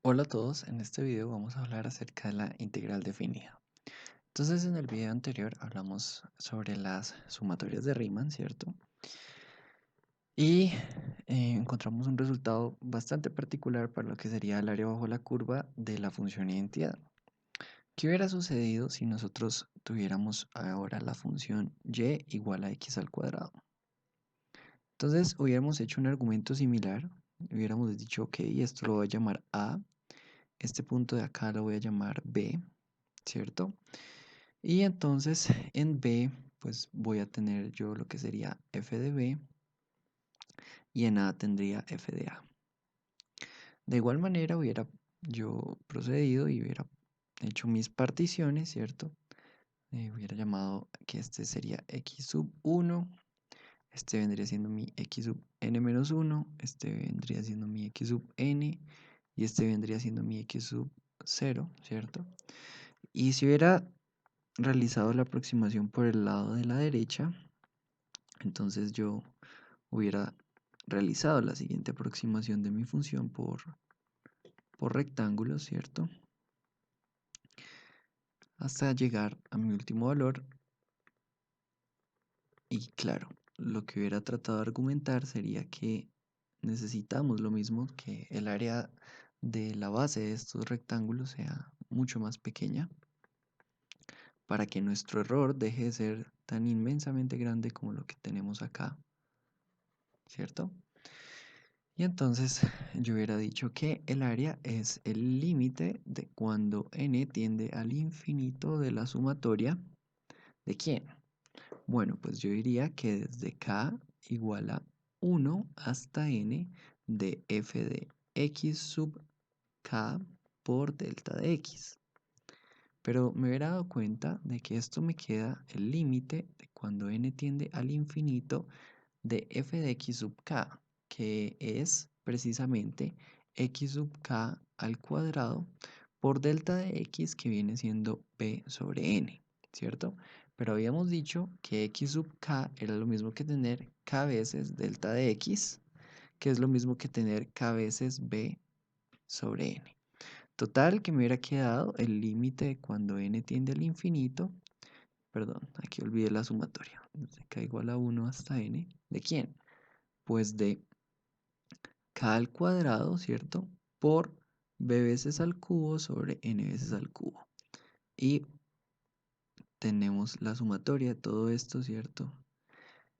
Hola a todos, en este video vamos a hablar acerca de la integral definida. Entonces en el video anterior hablamos sobre las sumatorias de Riemann, ¿cierto? Y encontramos un resultado bastante particular para lo que sería el área bajo la curva de la función identidad. ¿Qué hubiera sucedido si nosotros tuviéramos ahora la función y igual a x al cuadrado? Entonces hubiéramos hecho un argumento similar, hubiéramos dicho, ok, esto lo voy a llamar a, este punto de acá lo voy a llamar b, ¿cierto? Y entonces en B, pues voy a tener yo lo que sería f de B y en A tendría f de A. De igual manera hubiera yo procedido y hubiera hecho mis particiones, ¿cierto? Hubiera llamado que este sería x sub 1, este vendría siendo mi x sub n menos 1, este vendría siendo mi x sub n y este vendría siendo mi x sub 0, ¿cierto? Y si hubiera realizado la aproximación por el lado de la derecha, entonces yo hubiera realizado la siguiente aproximación de mi función por rectángulos, ¿cierto? Hasta llegar a mi último valor. Y claro, lo que hubiera tratado de argumentar sería que necesitamos lo mismo, que el área de la base de estos rectángulos sea mucho más pequeña para que nuestro error deje de ser tan inmensamente grande como lo que tenemos acá, ¿cierto? Y entonces yo hubiera dicho que el área es el límite de cuando n tiende al infinito de la sumatoria. ¿De quién? Bueno, pues yo diría que desde k igual a 1 hasta n de f de x sub k por delta de x. Pero me hubiera dado cuenta de que esto me queda el límite de cuando n tiende al infinito de f de x sub k, que es precisamente x sub k al cuadrado por delta de x, que viene siendo p sobre n, ¿cierto? Pero habíamos dicho que x sub k era lo mismo que tener k veces delta de x, que es lo mismo que tener k veces b sobre n. Total, que me hubiera quedado el límite de cuando n tiende al infinito. Perdón, aquí olvidé la sumatoria. Desde k igual a 1 hasta n. ¿De quién? Pues de k al cuadrado, ¿cierto? Por b veces al cubo sobre n veces al cubo. Y tenemos la sumatoria de todo esto, ¿cierto?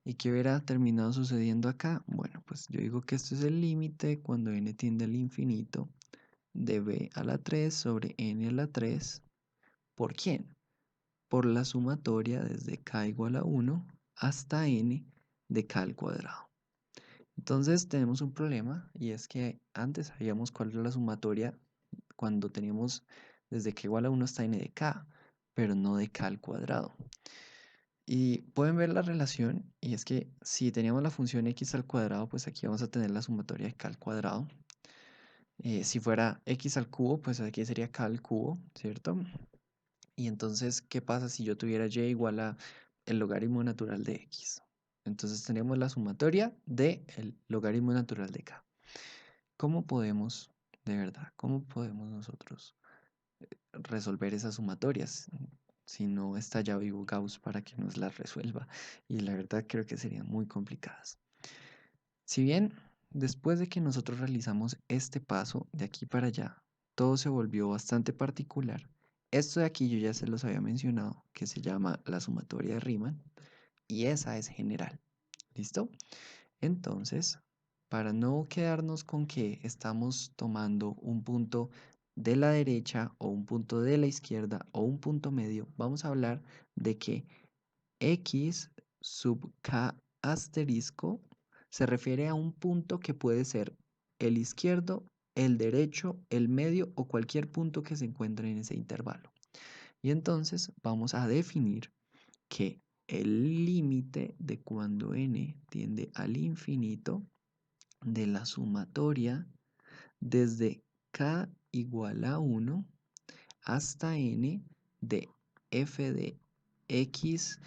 ¿Y qué hubiera terminado sucediendo acá? Bueno, pues yo digo que esto es el límite cuando n tiende al infinito de b a la 3 sobre n a la 3. ¿Por quién? Por la sumatoria desde k igual a 1 hasta n de k al cuadrado. Entonces tenemos un problema y es que antes sabíamos cuál era la sumatoria cuando teníamos desde k igual a 1 hasta n de k, pero no de k al cuadrado. Y pueden ver la relación, y es que si teníamos la función x al cuadrado, pues aquí vamos a tener la sumatoria de k al cuadrado. Si fuera x al cubo, pues aquí sería k al cubo, ¿cierto? Y entonces, ¿qué pasa si yo tuviera y igual a el logaritmo natural de x? Entonces tenemos la sumatoria del logaritmo natural de k. ¿Cómo podemos, de verdad, cómo podemos nosotros resolver esas sumatorias si no está ya vivo Gauss para que nos las resuelva? Y la verdad creo que serían muy complicadas. Si bien después de que nosotros realizamos este paso de aquí para allá, todo se volvió bastante particular. Esto de aquí yo ya se los había mencionado, que se llama la sumatoria de Riemann, y esa es general. ¿Listo? Entonces, para no quedarnos con que estamos tomando un punto de la derecha o un punto de la izquierda o un punto medio, vamos a hablar de que x sub k asterisco se refiere a un punto que puede ser el izquierdo, el derecho, el medio o cualquier punto que se encuentre en ese intervalo. Y entonces vamos a definir que el límite de cuando n tiende al infinito de la sumatoria desde k igual a 1 hasta n de f de x,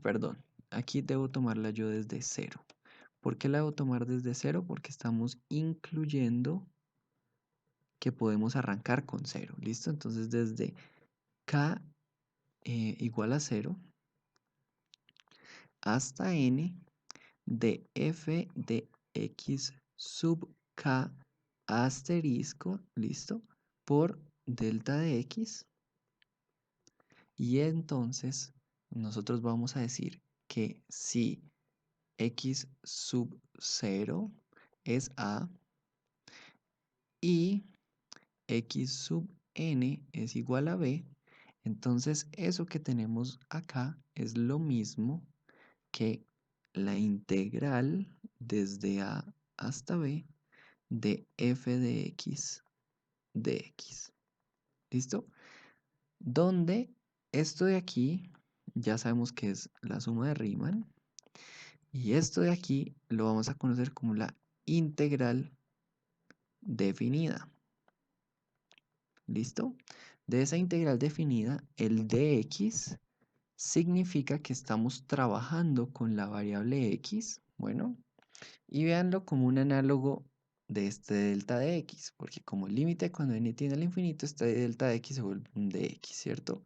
perdón, aquí debo tomarla yo desde 0. ¿Por qué la debo tomar desde 0? Porque estamos incluyendo que podemos arrancar con cero, ¿listo? Entonces desde k igual a cero hasta n de f de x sub k asterisco, ¿listo? Por delta de x. Y entonces nosotros vamos a decir que si x sub 0 es a y x sub n es igual a b, entonces eso que tenemos acá es lo mismo que la integral desde a hasta b de f de x. ¿Listo? Donde esto de aquí ya sabemos que es la suma de Riemann y esto de aquí lo vamos a conocer como la integral definida. ¿Listo? De esa integral definida, el dx significa que estamos trabajando con la variable x, bueno, y véanlo como un análogo de este delta de x, porque como el límite cuando n tiende al infinito, este delta de x se vuelve un dx, ¿cierto?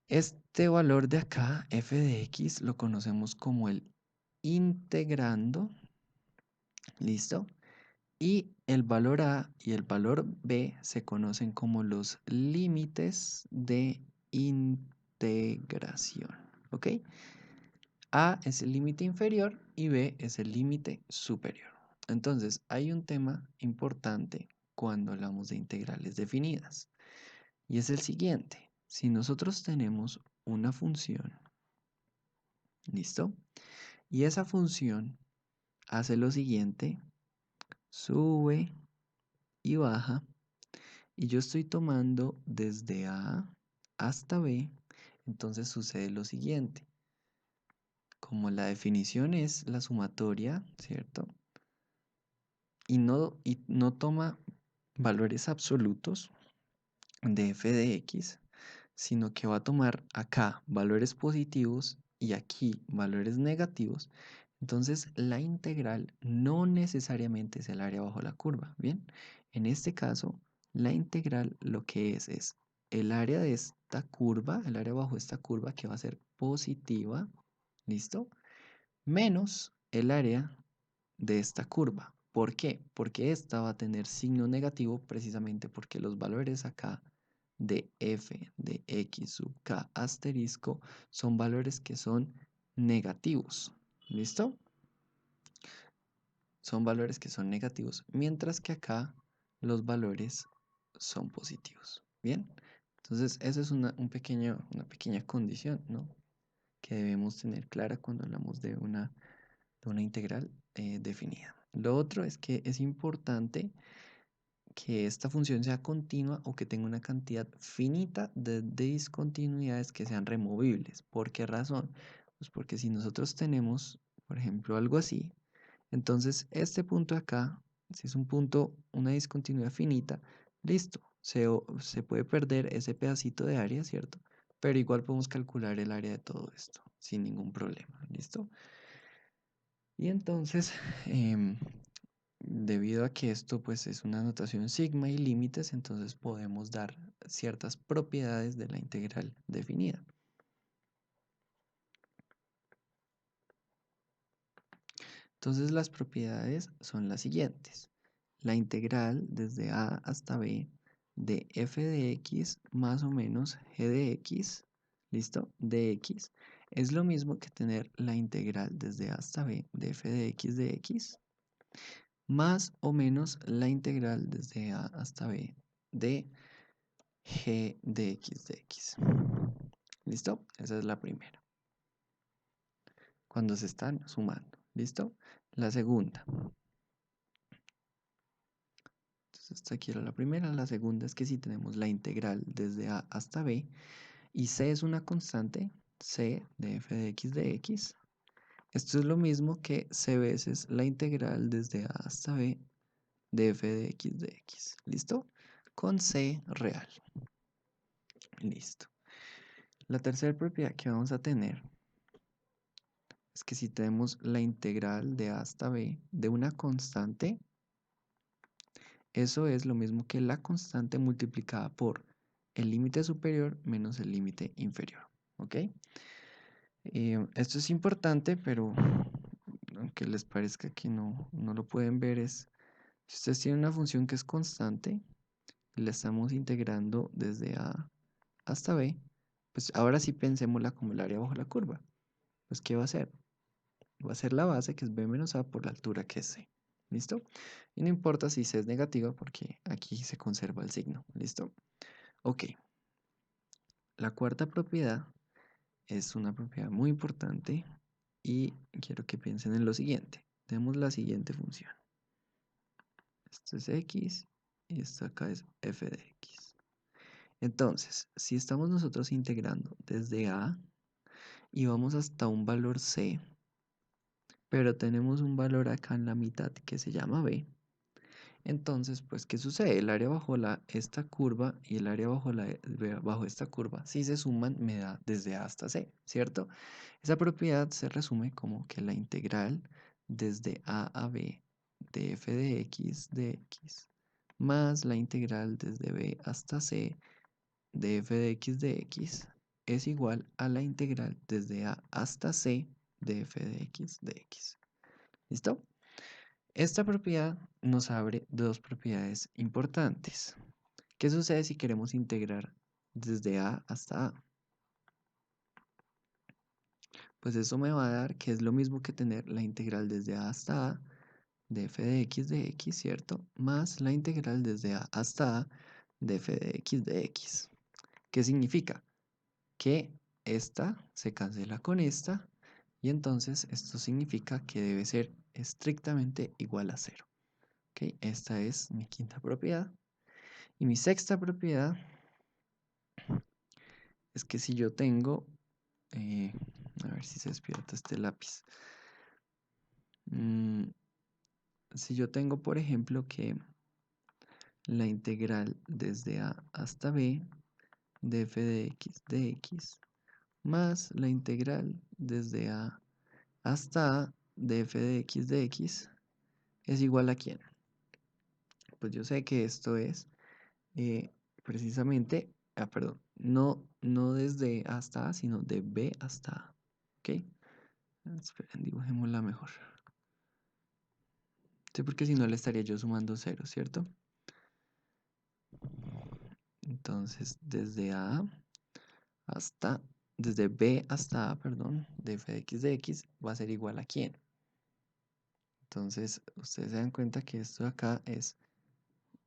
Este valor de acá, f de x, lo conocemos como el integrando, ¿listo? Y el valor a y el valor b se conocen como los límites de integración, ¿ok? A es el límite inferior y b es el límite superior. Entonces, hay un tema importante cuando hablamos de integrales definidas y es el siguiente. Si nosotros tenemos una función, ¿listo? Y esa función hace lo siguiente, sube y baja, y yo estoy tomando desde A hasta B, entonces sucede lo siguiente. Como la definición es la sumatoria, ¿cierto? Y no toma valores absolutos de f de x, sino que va a tomar acá valores positivos y aquí valores negativos. Entonces la integral no necesariamente es el área bajo la curva, ¿bien? En este caso, la integral lo que es el área de esta curva, el área bajo esta curva que va a ser positiva, ¿listo? Menos el área de esta curva. ¿Por qué? Porque esta va a tener signo negativo precisamente porque los valores acá de f de x sub k asterisco son valores que son negativos. ¿Listo? Son valores que son negativos, mientras que acá los valores son positivos. ¿Bien? Entonces, esa es una pequeña condición, ¿no? Que debemos tener clara cuando hablamos de una integral definida. Lo otro es que es importante que esta función sea continua o que tenga una cantidad finita de discontinuidades que sean removibles. ¿Por qué razón? Pues porque si nosotros tenemos, por ejemplo, algo así, entonces este punto de acá, si es un punto, una discontinuidad finita, listo, se puede perder ese pedacito de área, ¿cierto? Pero igual podemos calcular el área de todo esto sin ningún problema, ¿listo? Y entonces, debido a que esto pues es una notación sigma y límites, entonces podemos dar ciertas propiedades de la integral definida. Entonces las propiedades son las siguientes. La integral desde a hasta b de f de x más o menos g de x, ¿listo? De x es lo mismo que tener la integral desde a hasta b de x más o menos la integral desde a hasta b de g de x. ¿Listo? Esa es la primera. Cuando se están sumando. ¿Listo? La segunda. Entonces, esta aquí era la primera. La segunda es que si tenemos la integral desde a hasta b y c es una constante, c de f de x, esto es lo mismo que c veces la integral desde a hasta b de f de x. ¿Listo? Con c real. Listo. La tercera propiedad que vamos a tener es que si tenemos la integral de a hasta b de una constante, Eso es lo mismo que la constante multiplicada por el límite superior menos el límite inferior. ¿Ok? Esto es importante, pero aunque les parezca que no lo pueden ver, es si ustedes tienen una función que es constante, la estamos integrando desde A hasta B, pues ahora sí pensémosla como el área bajo la curva. Pues, ¿qué va a ser? Va a ser la base, que es B menos A, por la altura, que es C. ¿Listo? Y no importa si C es negativa, porque aquí se conserva el signo. ¿Listo? Ok. La cuarta propiedad es una propiedad muy importante y quiero que piensen en lo siguiente. Tenemos la siguiente función. Esto es X y esto acá es f de X. Entonces, si estamos nosotros integrando desde A y vamos hasta un valor C, pero tenemos un valor acá en la mitad que se llama B, entonces, pues, ¿qué sucede? El área bajo esta curva y el área bajo esta curva, si se suman, me da desde A hasta C, ¿cierto? Esa propiedad se resume como que la integral desde A B de f de X más la integral desde B hasta C de f de X es igual a la integral desde A hasta C de f de X. ¿Listo? Esta propiedad nos abre dos propiedades importantes. ¿Qué sucede si queremos integrar desde A hasta A? Pues eso me va a dar que es lo mismo que tener la integral desde A hasta A de f de X, ¿cierto? Más la integral desde A hasta A de f de X. ¿Qué significa? Que esta se cancela con esta y entonces esto significa que debe ser estrictamente igual a cero. ¿Ok? Esta es mi quinta propiedad. Y mi sexta propiedad es que si yo tengo, eh, a ver si se despierta este lápiz. Mm, si yo tengo, por ejemplo, que la integral desde A hasta B de f de X más la integral desde A hasta A de f de X es igual a ¿quién? Pues yo sé que esto es precisamente, perdón, no desde A hasta A, sino de B hasta A. ¿Ok? Esperen, dibujémosla mejor. Sí, porque si no le estaría yo sumando cero, ¿cierto? Entonces, hasta, desde B hasta A, perdón, de f de X va a ser igual a ¿quién? Entonces, ustedes se dan cuenta que esto de acá es,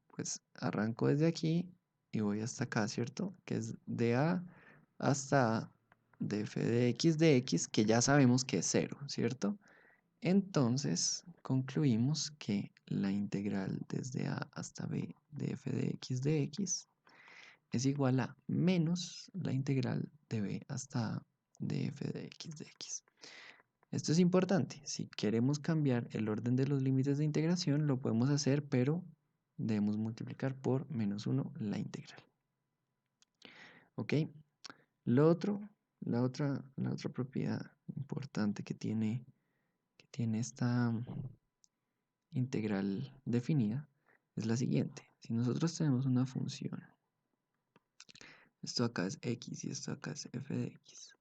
pues, arranco desde aquí y voy hasta acá, ¿cierto? Que es de A hasta A de f de X, que ya sabemos que es cero, ¿cierto? Entonces, concluimos que la integral desde A hasta B de f de X es igual a menos la integral de B hasta A de f de X. Esto es importante. Si queremos cambiar el orden de los límites de integración, lo podemos hacer, pero debemos multiplicar por menos 1 la integral. ¿Ok? Lo otro, la otra propiedad importante que tiene esta integral definida es la siguiente. Si nosotros tenemos una función, esto acá es x y esto acá es f de x,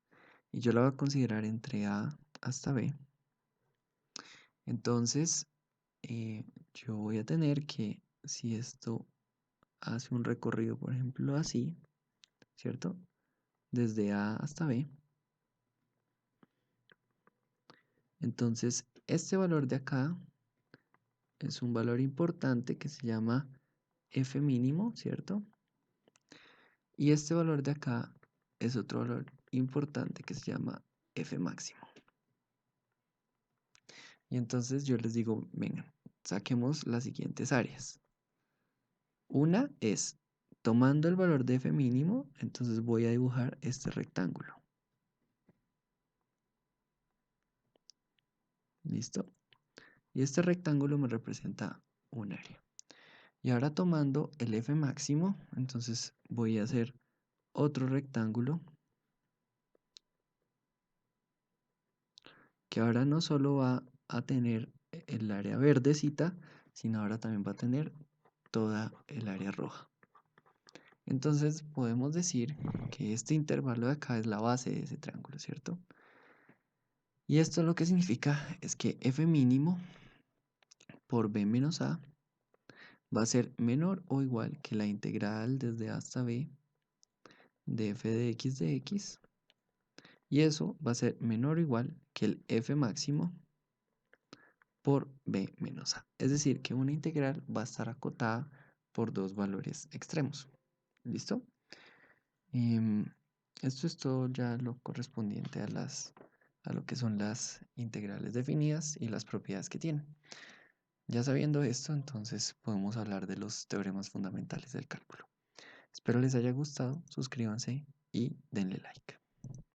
y yo la voy a considerar entre a hasta b, entonces yo voy a tener que, si esto hace un recorrido, por ejemplo, así, ¿cierto? Desde a hasta b, entonces este valor de acá es un valor importante que se llama f mínimo, ¿cierto? Y este valor de acá es otro valor importante que se llama f máximo. Y entonces yo les digo, vengan, saquemos las siguientes áreas. Una es, tomando el valor de f mínimo, entonces voy a dibujar este rectángulo. ¿Listo? Y este rectángulo me representa un área. Y ahora tomando el f máximo, entonces voy a hacer otro rectángulo que ahora no solo va a tener el área verdecita, sino ahora también va a tener toda el área roja. Entonces podemos decir que este intervalo de acá es la base de ese triángulo, ¿cierto? Y esto lo que significa es que f mínimo por b menos a va a ser menor o igual que la integral desde a hasta b de f de x, y eso va a ser menor o igual que el f máximo por b menos a. Es decir, que una integral va a estar acotada por dos valores extremos. ¿Listo? Em, Esto es todo ya lo correspondiente a lo que son las integrales definidas y las propiedades que tienen. Ya sabiendo esto, entonces podemos hablar de los teoremas fundamentales del cálculo. Espero les haya gustado, suscríbanse y denle like.